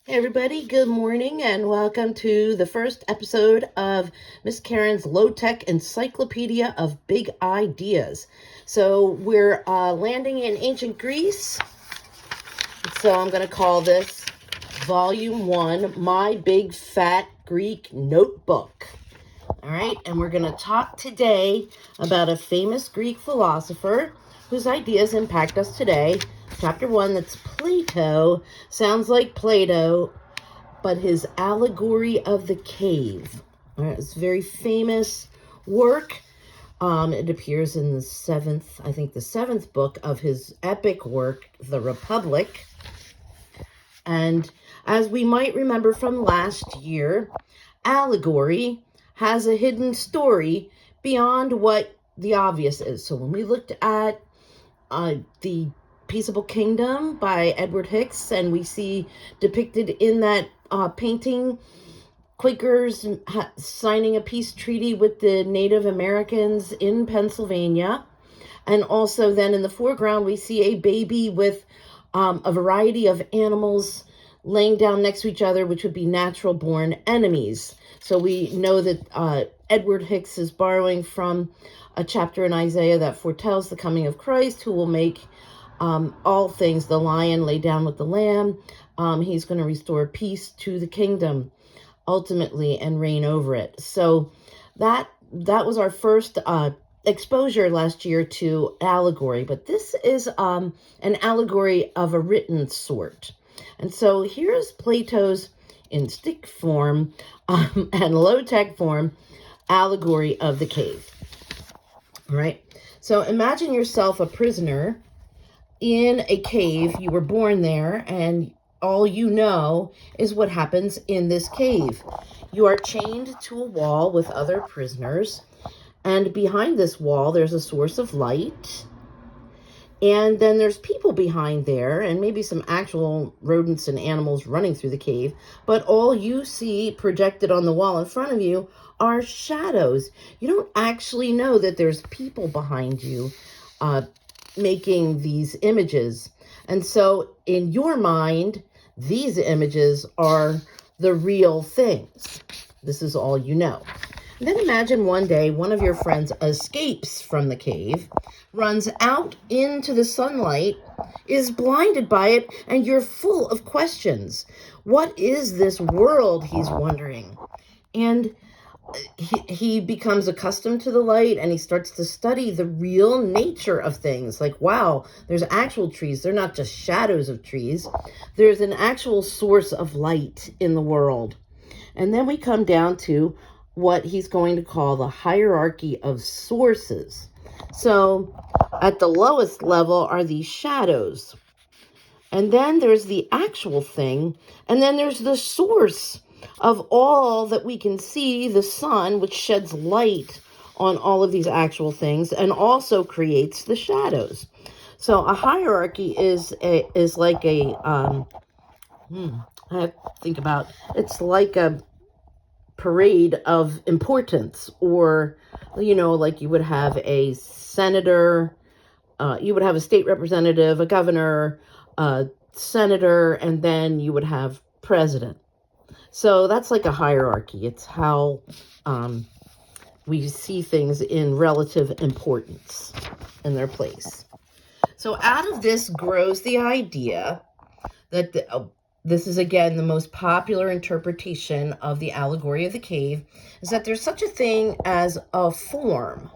Hey everybody, good morning and welcome to the first episode of Miss Karen's Low-Tech Encyclopedia of Big Ideas. So we're landing in ancient Greece. So I'm going to call this Volume 1, My Big Fat Greek Notebook. All right, and we're going to talk today about a famous Greek philosopher whose ideas impact us today. Chapter 1, that's Plato. Sounds like Plato, but his Allegory of the Cave. All right, it's a very famous work. It appears in the seventh book of his epic work, The Republic. And as we might remember from last year, Allegory has a hidden story beyond what the obvious is. So when we looked at the Peaceable Kingdom by Edward Hicks, and we see depicted in that painting Quakers signing a peace treaty with the Native Americans in Pennsylvania. And also then in the foreground, we see a baby with a variety of animals laying down next to each other, which would be natural born enemies. So we know that Edward Hicks is borrowing from a chapter in Isaiah that foretells the coming of Christ, who will make all things, the lion lay down with the lamb. He's going to restore peace to the kingdom ultimately and reign over it. So that was our first exposure last year to allegory, but this is an allegory of a written sort. And so here's Plato's in stick form and low-tech form Allegory of the Cave. All right, so imagine yourself a prisoner in a cave. You were born there, and all you know is what happens in this cave. You are chained to a wall with other prisoners, and behind this wall there's a source of light, and then there's people behind there, and maybe some actual rodents and animals running through the cave, but all you see projected on the wall in front of you are shadows. You don't actually know that there's people behind you making these images. And so in your mind, these images are the real things. This is all you know. And then imagine one day one of your friends escapes from the cave, runs out into the sunlight, is blinded by it, and you're full of questions. What is this world, he's wondering. And he becomes accustomed to the light, and he starts to study the real nature of things. Like, wow, there's actual trees. They're not just shadows of trees. There's an actual source of light in the world. And then we come down to what he's going to call the hierarchy of sources. So at the lowest level are these shadows. And then there's the actual thing. And then there's the source of all that we can see, the sun, which sheds light on all of these actual things and also creates the shadows. So a hierarchy is like a I have to think about, it's like a parade of importance, or like you would have a senator, you would have a state representative, a governor, a senator, and then you would have president. So that's like a hierarchy. It's how we see things in relative importance in their place. So out of this grows the idea that this is, again, the most popular interpretation of the Allegory of the Cave, is that there's such a thing as a form.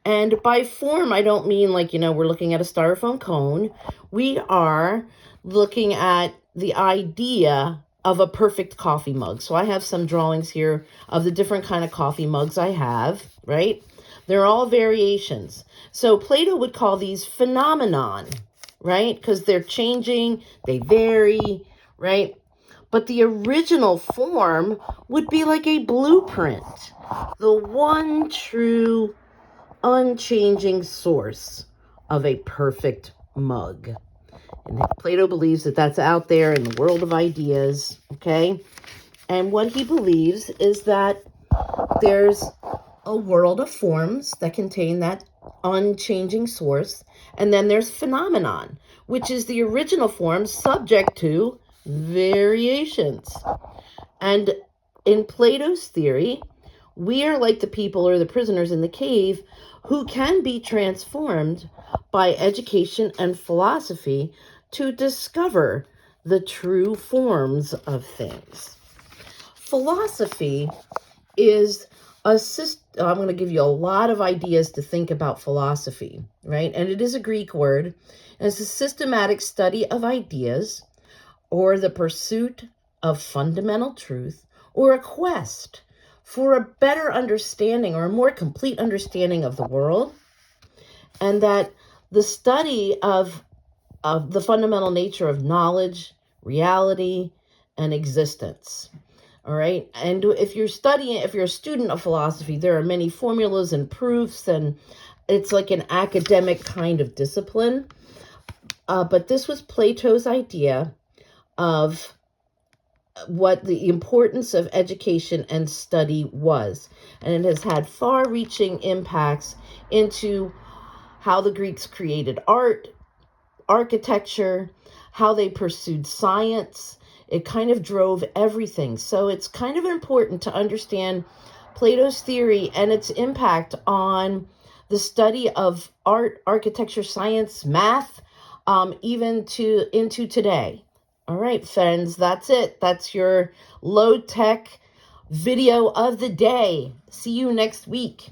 And by form, I don't mean like, we're looking at a styrofoam cone. We are looking at the idea of a perfect coffee mug. So I have some drawings here of the different kind of coffee mugs I have, right? They're all variations. So Plato would call these phenomenon, right? Because they're changing, they vary, right? But the original form would be like a blueprint, the one true, unchanging source of a perfect mug. And Plato believes that that's out there in the world of ideas, okay? And what he believes is that there's a world of forms that contain that unchanging source, and then there's phenomenon, which is the original form subject to variations. And in Plato's theory, we are like the people or the prisoners in the cave who can be transformed by education and philosophy to discover the true forms of things. Philosophy is a system. I'm going to give you a lot of ideas to think about philosophy, right? And it is a Greek word. And it's a systematic study of ideas or the pursuit of fundamental truth or a quest for a better understanding or a more complete understanding of the world. And that the study of the fundamental nature of knowledge, reality, and existence. All right. And if you're a student of philosophy, there are many formulas and proofs, and it's like an academic kind of discipline. But this was Plato's idea of what the importance of education and study was. And it has had far-reaching impacts into how the Greeks created art, architecture, how they pursued science. It kind of drove everything. So it's kind of important to understand Plato's theory and its impact on the study of art, architecture, science, math, even into today. All right, friends, that's it. That's your low-tech video of the day. See you next week.